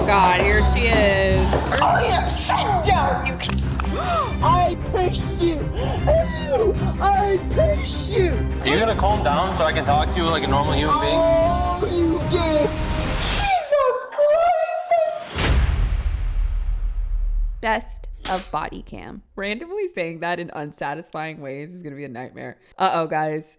Oh God, here she is. I am sit down. You can. I push you. I push you. Are you gonna calm down so I can talk to you like a normal human being? Oh, you did. Jesus Christ. Best of body cam. Randomly saying that in unsatisfying ways is gonna be a nightmare. Uh-oh, guys.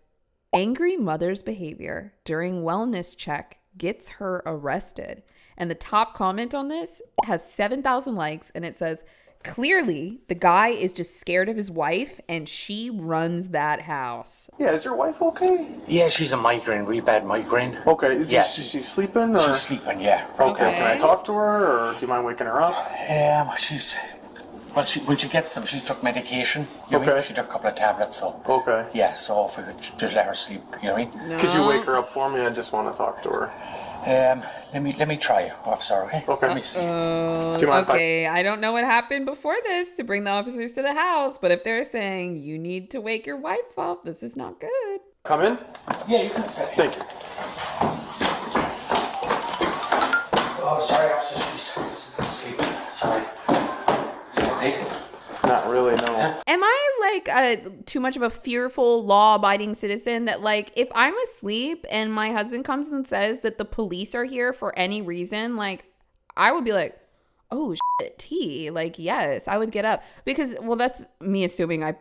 Angry mother's behavior during wellness check gets her arrested. And the top comment on this has 7,000 likes, and it says, clearly the guy is just scared of his wife and she runs that house. Yeah, is your wife okay? Yeah, she's a migraine, really bad migraine. Okay, Yes. she's sleeping? Or? She's sleeping, yeah. Okay, can I talk to her, or do you mind waking her up? When she gets them, she took medication. You know what I Okay. mean? She took a couple of tablets, so. Okay. Yeah, so if we could just let her sleep, you know what I mean? Could you wake her up for me? I just want to talk to her. Let me try, officer, okay? Okay. Let me see. Do you mind Okay, I don't know what happened before this to bring the officers to the house, but if they're saying you need to wake your wife up, this is not good. if I come in? Yeah, you can sit. Thank you. Oh, sorry, officer, she's sleeping. Sorry. Is that okay? Not really, no. Am I like too much of a fearful, law-abiding citizen that like if I'm asleep and my husband comes and says that the police are here for any reason, like I would be like, oh shit, T, like yes, I would get up because well, that's me assuming I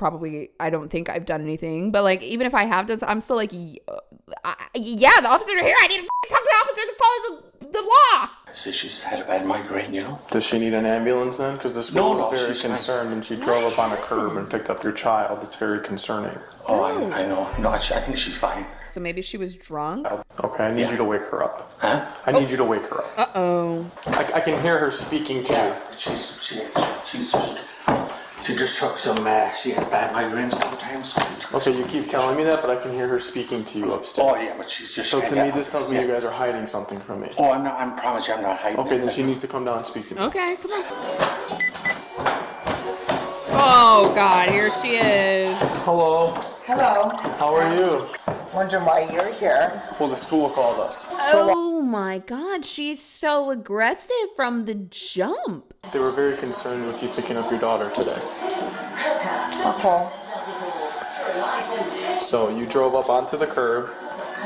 don't think I've done anything, but like even if I have done, I'm still like, yeah, the officers are here. I need to talk to the officers to follow the law. See, she's had a bad migraine, you know? Does she need an ambulance then? Because this girl No, was very she's fine. concerned and she drove up on a curb and picked up your child. It's very concerning. Oh, I know. No, I think she's fine. So maybe she was drunk. Okay, I need you to wake her up. Huh? I need you to wake her up. Uh-oh. I can hear her speaking to Yeah, you. she just took some, she had bad migraines a couple times. So she took Okay, you some keep telling me that, but I can hear her speaking to you upstairs. Oh, yeah, but she's just... So to yeah, me, this tells me yeah. you guys are hiding something from me. Oh, I promise you I'm not hiding. Okay, then she needs to come down and speak to me. Okay, come on. Oh God, here she is. Hello, Hello. how are you? Wondering why you're here. Well, the school called us. Oh my God, she's so aggressive from the jump. They were very concerned with you picking up your daughter today. Okay. So you drove up onto the curb.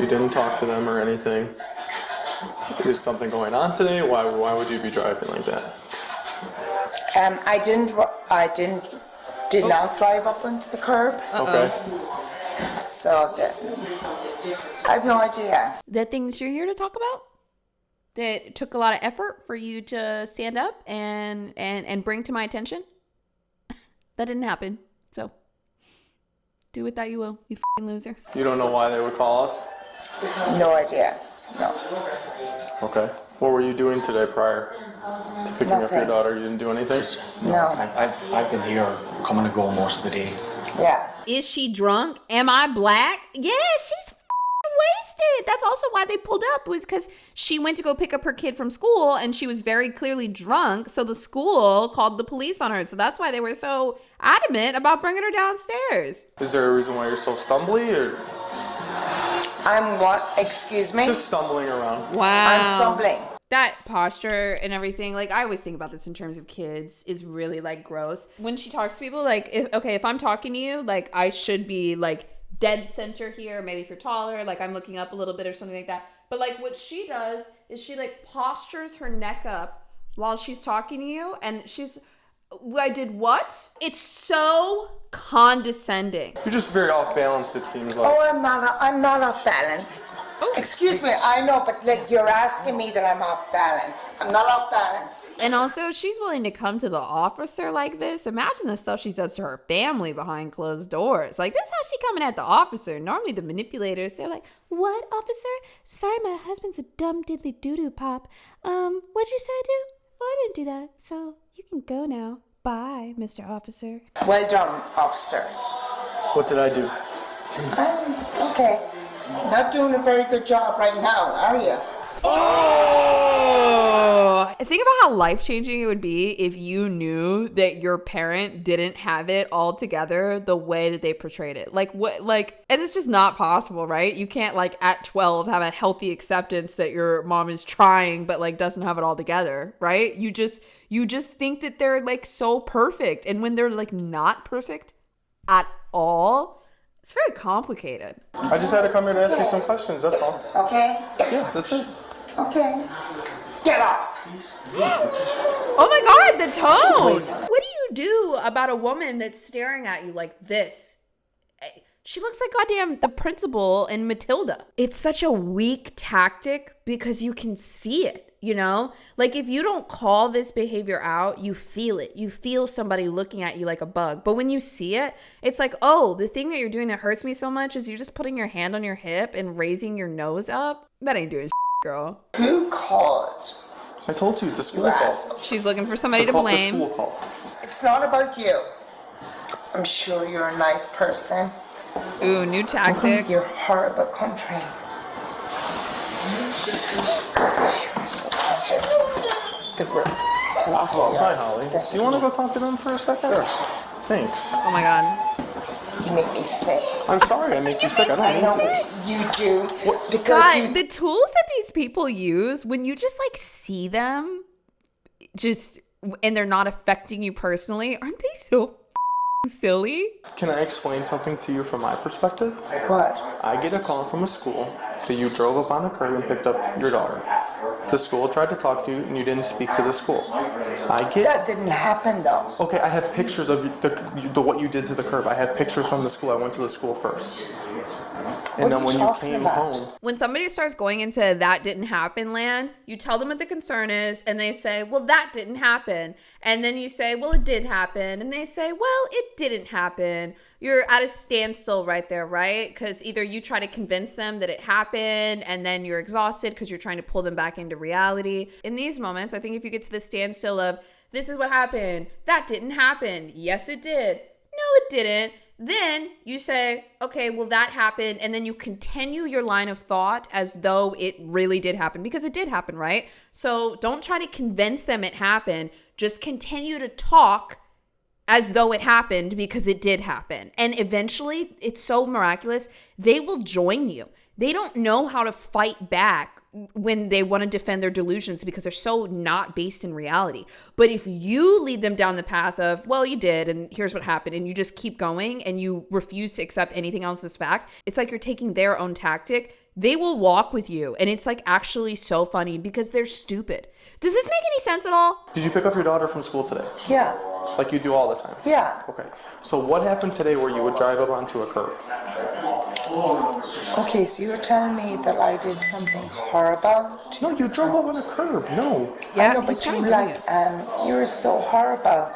You didn't talk to them or anything. Is there something going on today? Why would you be driving like that? Did not drive up onto the curb. Okay. So I have no idea. The things you're here to talk about that took a lot of effort for you to stand up and bring to my attention. That didn't happen. So do with that you will, you f***ing loser. You don't know why they would call us? No idea. No. Okay. What were you doing today prior to picking up your Nothing. daughter? You didn't do anything? No. I've been here coming and going most of the day. Yeah. Is she drunk? Am I black? Yeah, she's wasted. That's also why they pulled up, was because she went to go pick up her kid from school and she was very clearly drunk. So the school called the police on her. So that's why they were so adamant about bringing her downstairs. Is there a reason why you're so stumbly, or I'm what? Excuse me? just stumbling around? Wow. I'm stumbling. That posture and everything, like I always think about this in terms of kids, is really like gross. When she talks to people, like if I'm talking to you, like I should be like dead center here. Maybe if you're taller, like I'm looking up a little bit or something like that. But like what she does is she like postures her neck up while she's talking to you, and I did what? It's so condescending. You're just very off balance, it seems like. Oh, I'm not off balance. Oh. Excuse me, I know, but like you're asking me that I'm off balance. I'm not off balance. And also, she's willing to come to the officer like this. Imagine the stuff she says to her family behind closed doors. Like, this is how she coming at the officer. Normally, the manipulators, they're like, what, officer? Sorry, my husband's a dumb diddly doo-doo pop. What'd you say, dude? Well, I didn't do that, so you can go now. Bye, Mr. Officer. Well done, officer. What did I do? Okay. Not doing a very good job right now, are you? Oh, think about how life-changing it would be if you knew that your parent didn't have it all together the way that they portrayed it. Like what, like, and it's just not possible, right? You can't like at 12 have a healthy acceptance that your mom is trying but like doesn't have it all together, right? You just think that they're like so perfect, and when they're like not perfect at all, it's very complicated. I just had to come here to ask you some questions, that's all. Okay? Yeah, that's it. Okay. Get off. Oh my God, the tone. What do you do about a woman that's staring at you like this? She looks like goddamn the principal in Matilda. It's such a weak tactic because you can see it, you know? Like if you don't call this behavior out, you feel it. You feel somebody looking at you like a bug. But when you see it, it's like, oh, the thing that you're doing that hurts me so much is you're just putting your hand on your hip and raising your nose up. That ain't doing shit, girl. Who called? I told you, the school called. She's looking for somebody to The blame. school called. It's not about you. I'm sure you're a nice person. Ooh, new tactic. You're horrible country. The Hi, Holly. Do you want to go talk to them for a second? Sure. Thanks. Oh my God. You make me sick. I'm sorry I make you sick. I I don't know mean to. you do. Because God, the tools that these people use when you just like see them just and they're not affecting you personally, aren't they so silly? Can I explain something to you from my perspective? What? I get a call from a school that you drove up on a curb and picked up your daughter. The school tried to talk to you and you didn't speak to the school. That didn't happen though. Okay, I have pictures of what you did to the curb. I have pictures from the school. I went to the school first. And then when you came home... When somebody starts going into that didn't happen land, you tell them what the concern is, and they say, well, that didn't happen. And then you say, well, it did happen. And they say, well, it didn't happen. You're at a standstill right there, right? Because either you try to convince them that it happened, and then you're exhausted because you're trying to pull them back into reality. In these moments, I think if you get to the standstill of, this is what happened, that didn't happen, yes, it did, no, it didn't, then you say, okay, well, that happened. And then you continue your line of thought as though it really did happen, because it did happen, right? So don't try to convince them it happened. Just continue to talk as though it happened, because it did happen. And eventually, it's so miraculous, they will join you. They don't know how to fight back when they want to defend their delusions because they're so not based in reality. But if you lead them down the path of, well, you did, and here's what happened, and you just keep going and you refuse to accept anything else as fact, it's like you're taking their own tactic. They will walk with you. And it's like actually so funny because they're stupid. Does this make any sense at all? Did you pick up your daughter from school today? Yeah. Like you do all the time? Yeah. Okay. So what happened today where you would drive up onto a curb? Okay, so you're telling me that I did something horrible? No, you drove up on a curb. No. I know, but you like, you're so horrible.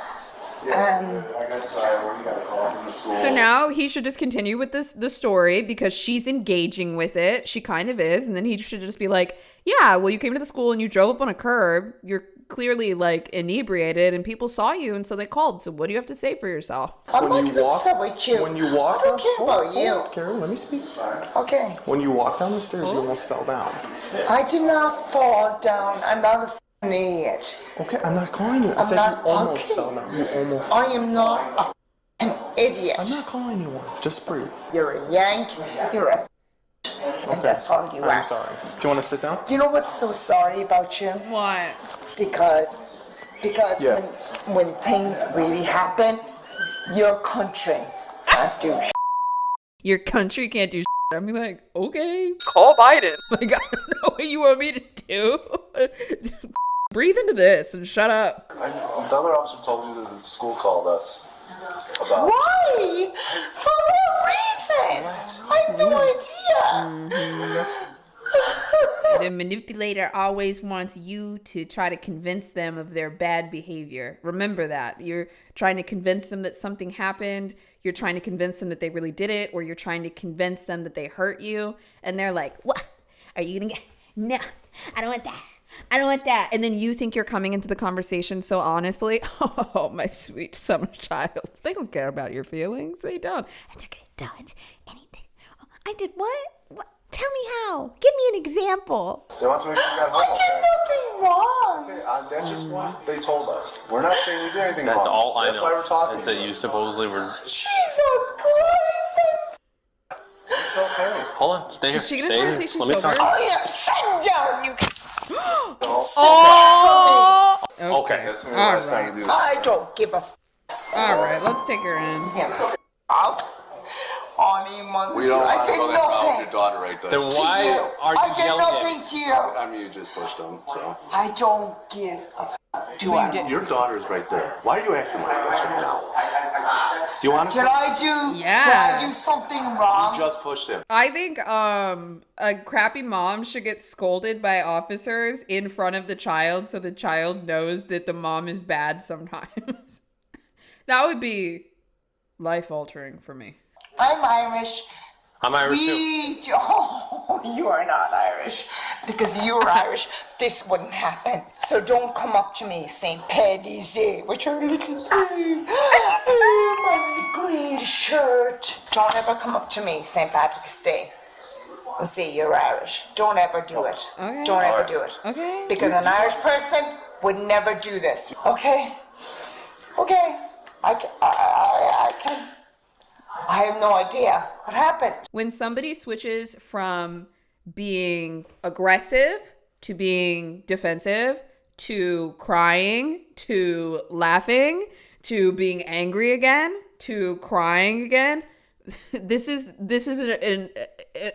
So now he should just continue with the story because she's engaging with it. She kind of is. And then he should just be like, yeah, well, you came to the school and you drove up on a curb. You're clearly like inebriated and people saw you. And so they called. So what do you have to say for yourself? I'm not going to upset with you. When you walk I don't care about you. Carol, let me speak. Okay. When you walked down the stairs, you almost fell down. I did not fall down. I'm not a f***ing idiot. Okay, I'm not calling you. I said you almost fell down. You almost. I am not a f***ing idiot. I'm not calling you one. Just breathe. You're a yank. You're a and that's all you are. I'm sorry. Do you want to sit down? You know what's so sorry about you? What? Because Yeah. when things really happen, your country can't do shit. Your country can't do shit. I'm like, okay, call Biden. Like, I don't know what you want me to do. Breathe into this and shut up. The other officer told you that the school called us about. Why? For what reason? I have no idea. The manipulator always wants you to try to convince them of their bad behavior. Remember that. You're trying to convince them that something happened. You're trying to convince them that they really did it, or you're trying to convince them that they hurt you. And they're like, what? Are you going to get? No, I don't want that. I don't want that. And then you think you're coming into the conversation so honestly. Oh, my sweet summer child. They don't care about your feelings. They don't. And they're going to dodge anything. Oh, I did what? What? Tell me how. Give me an example. They want to make sure you got I did nothing wrong. Okay, that's just what they told us. We're not saying we did anything That's wrong. all I know. That's why we're talking. That's that you supposedly were. Jesus Christ. It's okay. Hold on, stay here. Is she gonna Stay try to here. say she's Let me sober? talk. I am sit down. You can Oh. Okay. That's gonna be the last time we do that. I don't give a All right, let's take her in. off. Honey, monster. We don't I want to did go that route with nothing your daughter right there. Then why to you. are you I did yelling at nothing me? to you. I mean, you just pushed him, so. I don't give a do I? Your daughter's right there. Why are you acting like this right now? Do you want to? Did I do? Yeah. Did I do something wrong? You just pushed him. I think a crappy mom should get scolded by officers in front of the child so the child knows that the mom is bad sometimes. That would be life altering for me. I'm Irish. I'm Irish too. Oh, you are not Irish. Because you were Irish, this wouldn't happen. So don't come up to me saying Paddy's Day, which are little green. Oh, my green shirt. Don't ever come up to me St. Patrick's Day and say you're Irish. Don't ever do it. Okay. Don't ever do it. Okay. Because an Irish person would never do this. Okay? Okay. I can. I have no idea what happened. When somebody switches from being aggressive to being defensive to crying to laughing to being angry again to crying again, this is an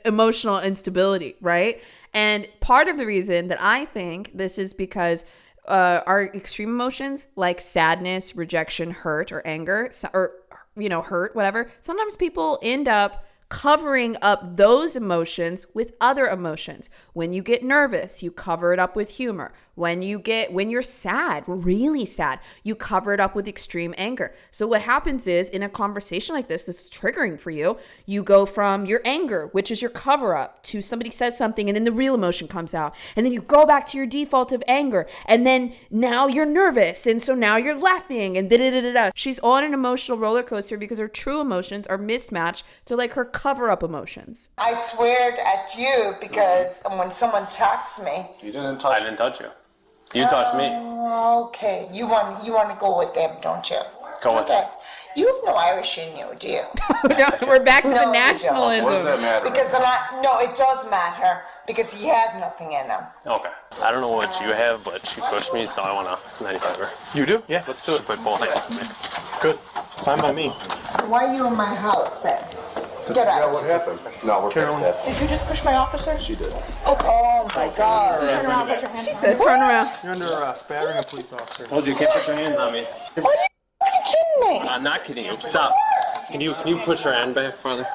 emotional instability, right? And part of the reason that I think this is because our extreme emotions like sadness, rejection, hurt, or anger, or hurt, whatever, sometimes people end up covering up those emotions with other emotions. When you get nervous, you cover it up with humor. When you're sad, really sad, you cover it up with extreme anger. So what happens is in a conversation like this is triggering for you. You go from your anger, which is your cover up, to somebody says something and then the real emotion comes out. And then you go back to your default of anger. And then now you're nervous. And so now you're laughing and da-da-da-da-da. She's on an emotional roller coaster because her true emotions are mismatched to like her cover up emotions. I swear at you because when someone attacks me. You didn't touch. I didn't touch you. You touched me. Okay, you want to go with them, don't you? Go with okay. them. You have no Irish in you, do you? We're back to No, the you don't. nationalism. What does that matter? Because no, it does matter because he has nothing in him. Okay. I don't know what you have, but she pushed me, so I want to 95 her. You do? Yeah, let's do it. She put both hands on me. Good. Fine by me. So why are you in my house then? Get Yeah, out. what happened? No, we're past that. Did you just push my officer? She did. Oh my God. Turn around, put your hands She on said, me. turn around. You're under arrest, battering a police officer. Told you, you can't put your hands on me. What are you kidding me? I'm not kidding you. Stop. Can you push your hand back farther?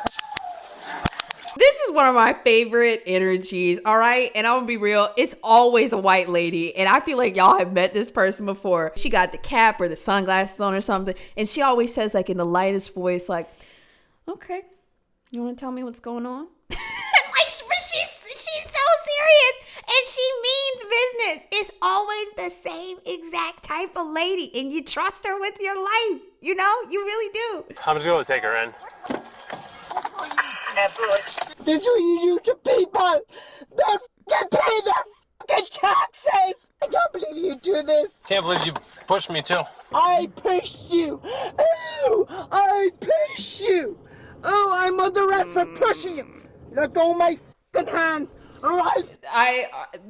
This is one of my favorite energies, all right? And I'm gonna be real, it's always a white lady. And I feel like y'all have met this person before. She got the cap or the sunglasses on or something. And she always says, like in the lightest voice, like, okay, you wanna tell me what's going on? But she's so serious and she means business. It's always the same exact type of lady. And you trust her with your life. You really do. I'm just going to take her in. This is what you do to people that get pay their fucking taxes. I can't believe you do this. Can't believe you pushed me too. I pushed you. Oh, I pushed you. Oh, I'm under arrest for pushing you. Let go of my fucking hands. All right.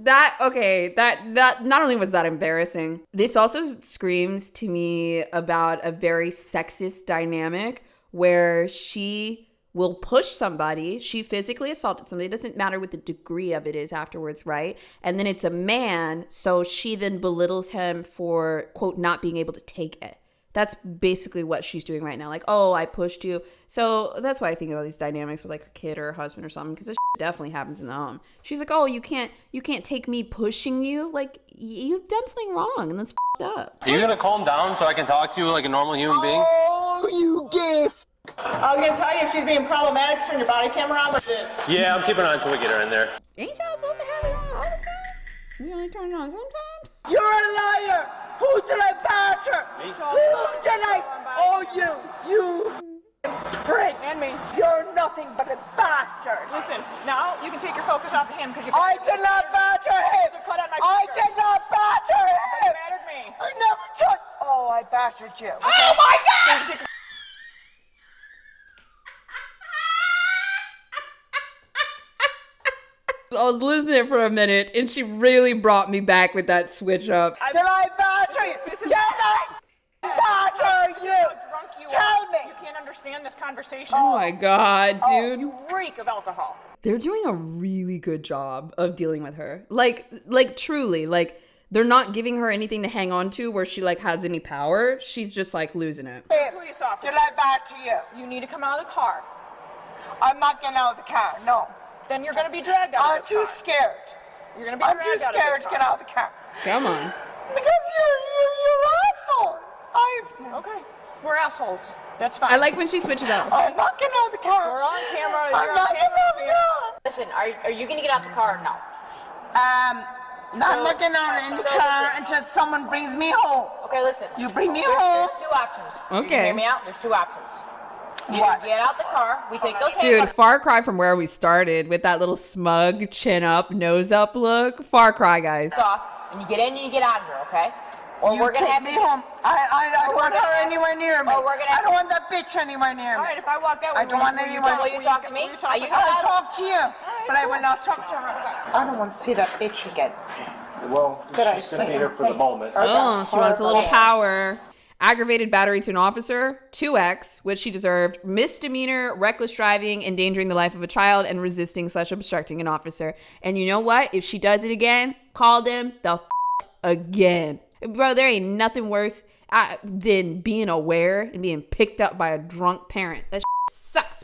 That not only was that embarrassing, this also screams to me about a very sexist dynamic where she will push somebody, she physically assaulted somebody, it doesn't matter what the degree of it is afterwards, right? And then it's a man, so she then belittles him for, quote, not being able to take it. That's basically what she's doing right now. Like, oh, I pushed you. So that's why I think about these dynamics with like a kid or a husband or something, because this definitely happens in the home. She's like, oh, you can't take me pushing you. Like, you've done something wrong, and that's up. Are you gonna calm down so I can talk to you like a normal human being? Oh, you give. I was gonna tell you if she's being problematic, turn your body camera on like this. Yeah, I'm keeping on until we get her in there. Ain't y'all supposed to have it on all the time? You only turn it on sometimes? You're a liar. Who did I batter? Who did I? Oh, you prick. And me. You're nothing but a bastard. Listen, now you can take your focus off of him because you. I did not batter him. Cut out my I picture. did not batter battered you. Okay? Oh my God! So take I was listening for a minute, and she really brought me back with that switch up. Did I batter you? Did I batter you? how drunk you Tell are. me. You can't understand this conversation. Oh my God, dude. You reek of alcohol. They're doing a really good job of dealing with her. Like truly, like they're not giving her anything to hang on to where she like has any power. She's just like losing it. Police officer. Did I batter you? You need to come out of the car. I'm not getting out of the car. No. Then you're going to be dragged out I'm of this too car. scared. You're going to be I'm dragged too out of scared this to car. get out of the car. Come on. Because you're asshole. Okay. We're assholes. That's fine. I like when she switches up. I'm not getting out of the car. We're on camera. I'm You're not on getting out of the camera. car. Listen, are you gonna get out the car or no? I'm not getting out in the car until someone brings me home. Okay, listen. You bring me home. There's two options. You Okay. hear me out? There's two options. You What? get out the car. We take those Dude, handcuffs. far cry from where we started with that little smug, chin up, nose up look. Far cry, guys. Off, and you get in and you get out of here, okay? Or You we're gonna take have me to. home. I don't want her anywhere near me. Oh, we're gonna I have don't to- want that bitch anywhere near All me. right, if I walk out, I don't want will you anyone- talk- Will you talk to me? will you talk Are you to I'll us? talk to you, but I will not talk to her. I don't want to see that bitch again. Well, Did I she's gonna say be here for the moment. Oh, she wants a little power. Aggravated battery to an officer, 2X, which she deserved, misdemeanor, reckless driving, endangering the life of a child, and resisting/obstructing an officer. And you know what? If she does it again, call them the again. Bro, there ain't nothing worse than being aware and being picked up by a drunk parent. That sucks.